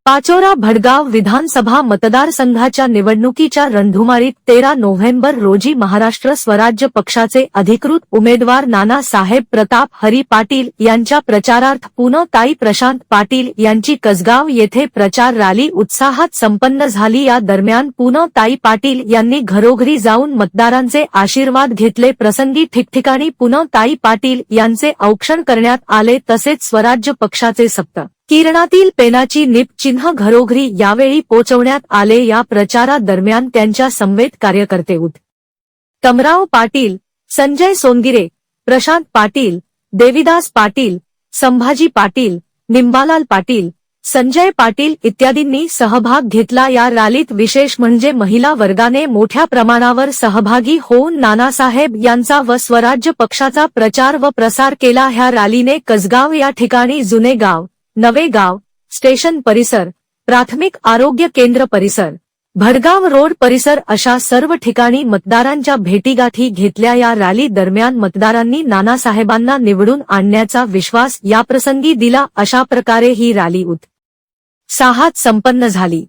पाचोरा भडगाव विधानसभा मतदारसंघाच्या निवडणुकीच्या रणधुमाळीत 13 नोव्हेंबर रोजी महाराष्ट्र स्वराज्य पक्षाचे अधिकृत उमेदवार नानासाहेब प्रताप हरी पाटील यांच्या प्रचारार्थ पुनताई प्रशांत पाटील यांची कसगाव येथे प्रचार रॅली उत्साहात संपन्न झाली। या दरम्यान पुनताई पाटील यांनी घरोघरी जाऊन मतदारांचे आशीर्वाद घेतले। प्रसंगी ठिकठिकाणी पुनताई पाटील यांचे औक्षण करण्यात आले। तसेच स्वराज्य पक्षाचे सप्त किरणातील पेनाची निप चिन्ह घरोघरी यावेळी पोचवण्यात आले। या प्रचारादरम्यान त्यांच्या समवेत कार्यकर्ते उत्तमराव पाटील, संजय सोनगिरे, प्रशांत पाटील, देविदास पाटील, संभाजी पाटील, निंबालाल पाटील, संजय पाटील इत्यादींनी सहभाग घेतला। या रॅलीत विशेष म्हणजे महिला वर्गाने मोठ्या प्रमाणावर सहभागी होऊन नानासाहेब यांचा व स्वराज्य पक्षाचा प्रचार व प्रसार केला। ह्या रॅलीने कसगाव या ठिकाणी जुने गाव, नवे गाव, स्टेशन परिसर, प्राथमिक आरोग्य केंद्र परिसर, भडगाव रोड परिसर अशा सर्व ठिकाणी मतदारांच्या भेटीगाठी घेतल्या। या रॅली दरम्यान मतदारांनी नानासाहेबांना निवडून आणण्याचा विश्वास याप्रसंगी दिला। अशा प्रकारे ही रॅली उत्साहात संपन्न झाली।